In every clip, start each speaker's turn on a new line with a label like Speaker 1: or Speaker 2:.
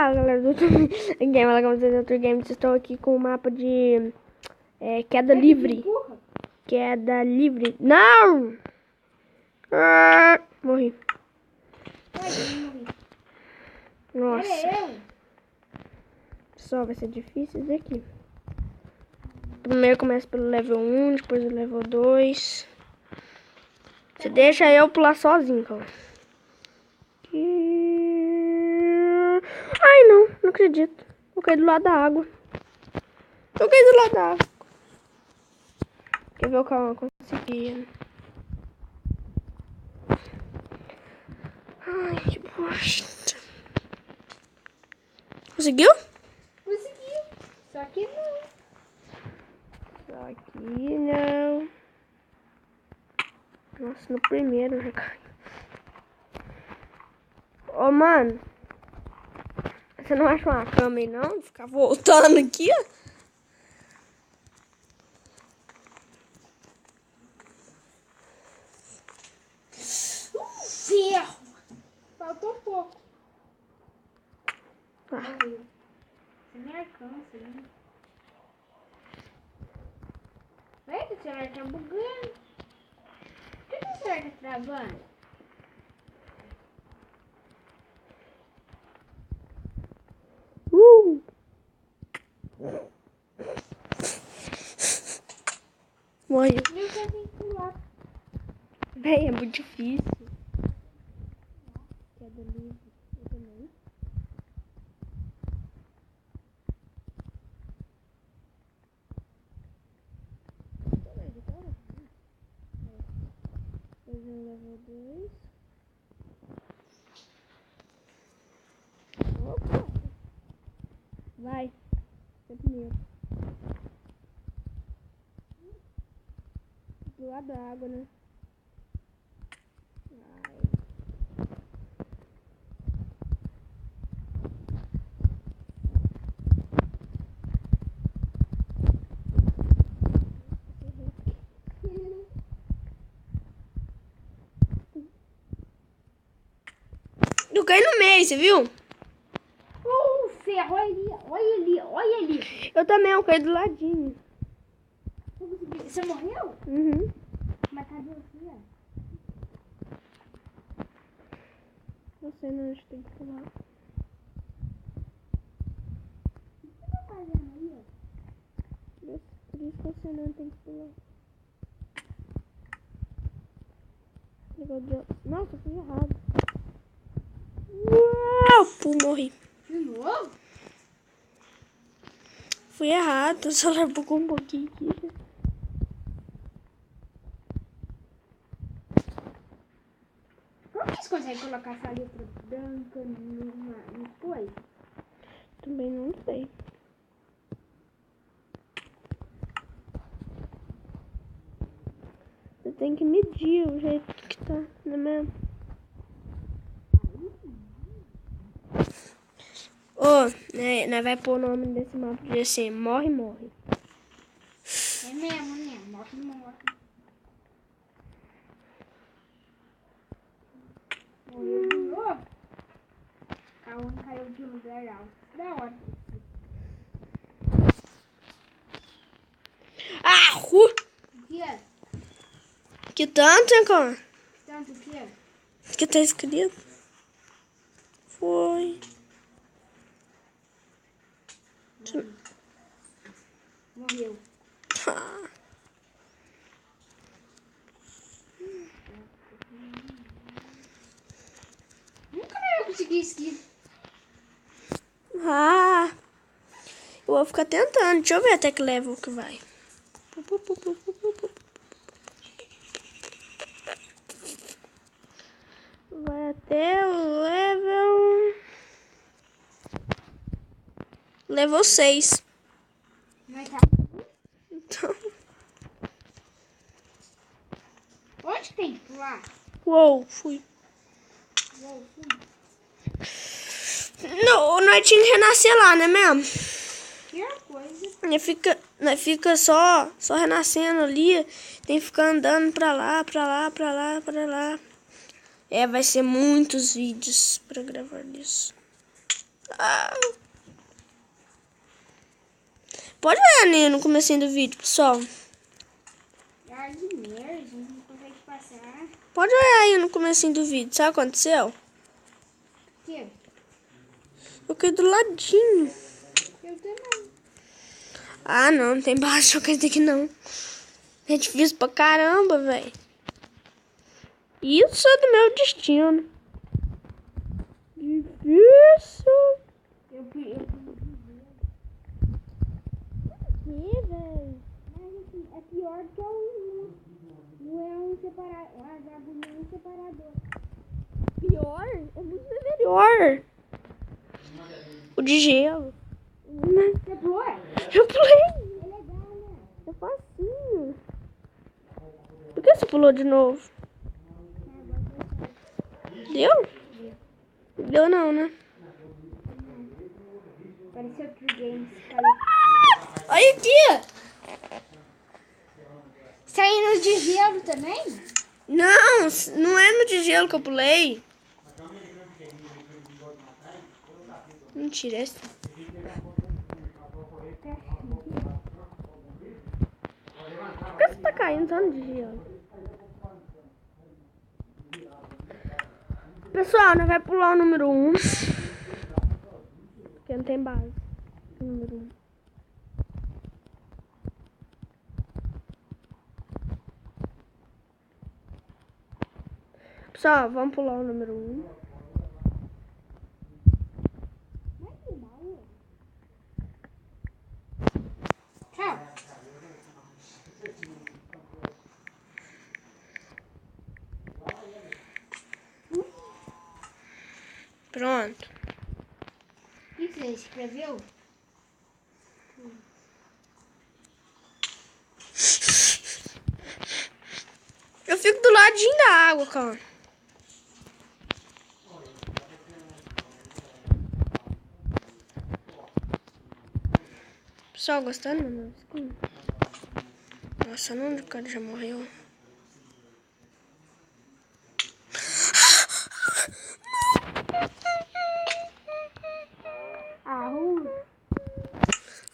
Speaker 1: Fala, galera do YouTube Games. Estou aqui com o mapa de queda livre. Queda livre. Não! Morri. Nossa. Só vai ser difícil isso aqui. Primeiro começa pelo level 1, depois o level 2. Você deixa eu pular sozinho, cara. Ai, não acredito. Eu caí do lado da água. Quer ver o que eu consegui? Ai, que bosta. Conseguiu?
Speaker 2: Conseguiu. Só que
Speaker 1: não. Nossa, no primeiro já caiu. Ô, mano. Você não acha uma cama aí, não? Ficar voltando aqui, ó.
Speaker 2: ferro. Faltou pouco. Você nem alcança, né? Eita, o celular tá bugando. Por que o celular tá travando?
Speaker 1: Morreu.
Speaker 2: Eu já tenho que pular.
Speaker 1: Véi, é muito difícil. Queda livre. Eu também. Depois eu level 2. Opa! Vai. Você primeiro. Do lado da água, né? Eu caí no meio, você viu?
Speaker 2: Ferro, olha ali.
Speaker 1: Eu também, eu caí do ladinho.
Speaker 2: Você morreu?
Speaker 1: Uhum.
Speaker 2: Mas cadê o filho?
Speaker 1: Não sei não, a gente tem que pular.
Speaker 2: O que você tá fazendo aí?
Speaker 1: Por isso que você não tem que pular. Nossa, eu fui errado. Uau, morri.
Speaker 2: De novo?
Speaker 1: Fui errado, o celular bugou um pouquinho aqui.
Speaker 2: Como que eles conseguem colocar essa letra branca numa coisa?
Speaker 1: Também não sei. Você tem que medir o jeito que tá, não é mesmo? Nós vai pôr o nome desse mapa de assim, morre.
Speaker 2: É mesmo, né? Morre. Morreu de novo? Caiu de um lugar alto. Da hora. O que?
Speaker 1: Que tanto, hein, cara?
Speaker 2: Tanto o que?
Speaker 1: Que tá escrito? Foi.
Speaker 2: Morreu. Nunca eu consegui isso.
Speaker 1: Eu vou ficar tentando. Deixa eu ver até que level que vai. Vai até o level 6.
Speaker 2: Mas tá.
Speaker 1: Então,
Speaker 2: Onde tem que pular?
Speaker 1: fui. Não, nós tinha que renascer lá, né mesmo?
Speaker 2: Pior coisa.
Speaker 1: Nós fica só renascendo ali. Tem que ficar andando pra lá. Vai ser muitos vídeos pra gravar isso. Ah. Pode olhar ali no comecinho do vídeo, pessoal.
Speaker 2: Ah, de merda, a gente não consegue passar.
Speaker 1: Pode olhar aí no comecinho do vídeo. Sabe o que aconteceu?
Speaker 2: O quê?
Speaker 1: Eu caí do ladinho.
Speaker 2: Eu também.
Speaker 1: Ah, não tem base de coisa aqui não. É difícil pra caramba, velho. Isso é do meu destino. Difícil.
Speaker 2: Eu
Speaker 1: Que, velho?
Speaker 2: Mas assim, é pior que o leão separado. O azar do leão separador.
Speaker 1: Pior? É muito melhor. O de gelo.
Speaker 2: Você pulou?
Speaker 1: Eu pulei.
Speaker 2: É legal, né?
Speaker 1: É facinho. Por que você pulou de novo? Deu? Deu não, né?
Speaker 2: Pareceu True Games.
Speaker 1: Olha aqui.
Speaker 2: Saindo de gelo também?
Speaker 1: Não, não é no de gelo que eu pulei. Mentira, é esse. Por que você tá caindo só no de gelo? Pessoal, nós vamos pular o número 1. Porque não tem base. Número 1. Pessoal, vamos pular o número 1.
Speaker 2: Tchau.
Speaker 1: Pronto.
Speaker 2: O que você escreveu?
Speaker 1: Eu fico do ladinho da água, cara. Pessoal, gostando do meu skin? Nossa, não, o cara já morreu.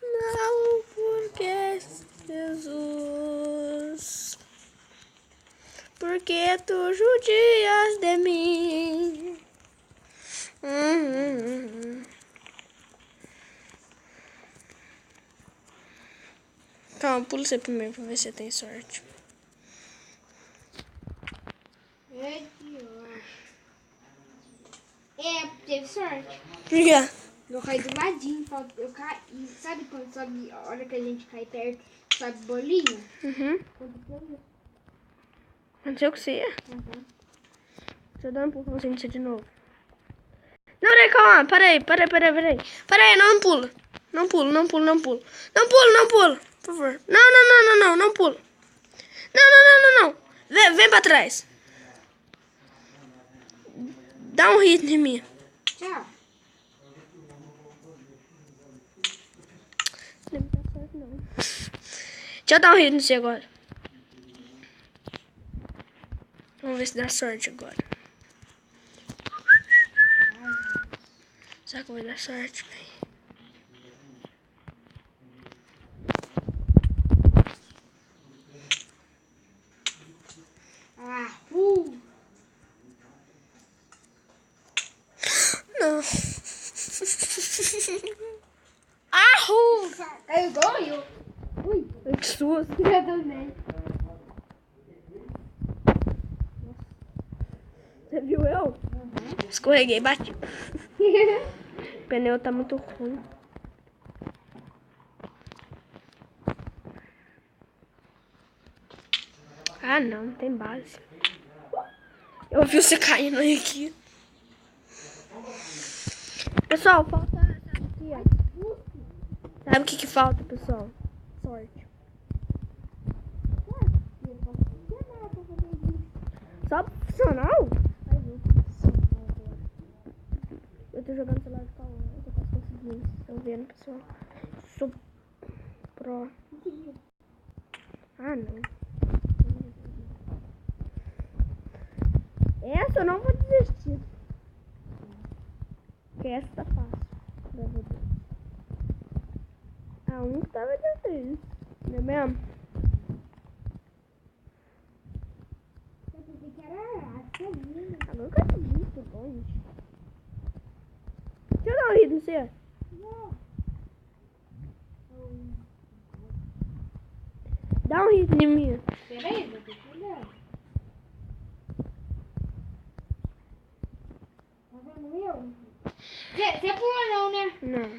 Speaker 1: Não, porque Jesus, porque tu judias de mim. Calma, pula você primeiro pra ver se você tem sorte.
Speaker 2: É pior. É, teve sorte.
Speaker 1: Por quê?
Speaker 2: Eu caí do ladinho, eu caí. Sabe quando sobe, a hora que a gente cai perto, sobe bolinha?
Speaker 1: Aconteceu com você? Deixa eu dar um empurrãozinho de novo. Não, não, calma, peraí. Peraí, não pula. Não pula. Não pula, por favor. Não pula. Não. Vem pra trás. Dá um hit em mim.
Speaker 2: Tchau.
Speaker 1: Não dá certo, não. Deixa eu dar um hit em você agora. Vamos ver se dá sorte agora. Será que vai dar sorte, velho? Não.
Speaker 2: Caiu igual eu. Ui,
Speaker 1: Que susto.
Speaker 2: eu também.
Speaker 1: Você viu eu? Escorreguei e bati. O pneu tá muito ruim. Ah, não tem base. Eu vi você caindo aí aqui. Pessoal, falta... Sabe o que falta, pessoal? Sorte. Só profissional? Eu tô jogando celular de pau. Eu tô quase conseguindo. Vocês estão vendo, pessoal? Sou pro. Ah, não. Essa eu não vou desistir. Porque essa tá fácil. Level 2. A 1 tava difícil. Não é mesmo?
Speaker 2: Eu pensei que era assim.
Speaker 1: Agora eu quero muito longe. Deixa eu dar um hit no seu.
Speaker 2: Não.
Speaker 1: Dá um hit em mim.
Speaker 2: Peraí, vou ter que olhar. Tá vendo eu? Você pulou não, né?
Speaker 1: Não.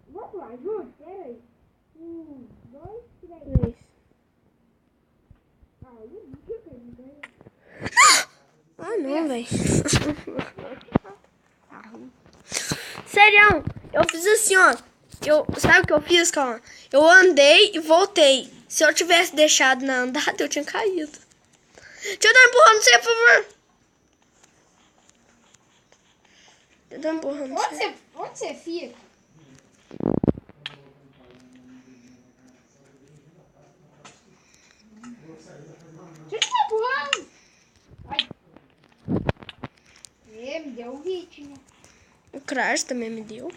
Speaker 2: Vou pular junto? Peraí. 1, 2, 3.
Speaker 1: 3.
Speaker 2: Ah, eu vi que eu ganhei.
Speaker 1: Ah, não, velho. Sério, eu fiz assim, ó. Sabe o que eu fiz, calma? Eu andei e voltei. Se eu tivesse deixado na andada, eu tinha caído. Deixa eu dar empurrando você, por favor. Deixa eu dar empurrando você.
Speaker 2: Onde você fica? Deixa eu te empurrando. Ai. Me deu um hit, né?
Speaker 1: O Crash também me deu.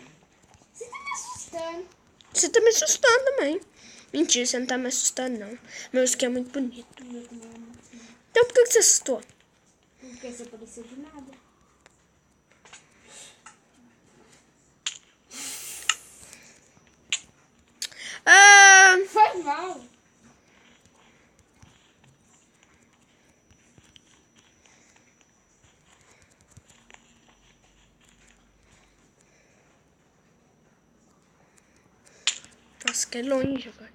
Speaker 2: Você tá me assustando.
Speaker 1: Você tá me assustando também. Mentira, você não tá me assustando, não. Meu skin é muito bonito. Então por que você assustou?
Speaker 2: Porque você apareceu de nada. Foi mal.
Speaker 1: Nossa, que é longe agora.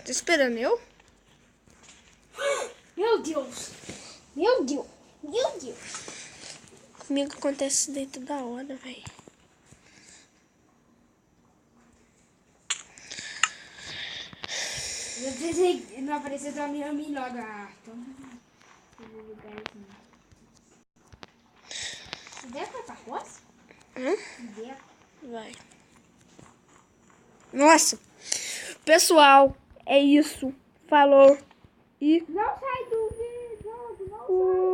Speaker 1: Tá esperando eu?
Speaker 2: Meu Deus. Meu Deus. Meu Deus.
Speaker 1: Comigo acontece isso daí toda hora, velho.
Speaker 2: Eu pensei que não apareceu tão minha lagarto. Ideia foi pra roça? Ideia.
Speaker 1: Vai. Nossa. Pessoal, é isso. Falou. E
Speaker 2: Não sai do vídeo. Não sai.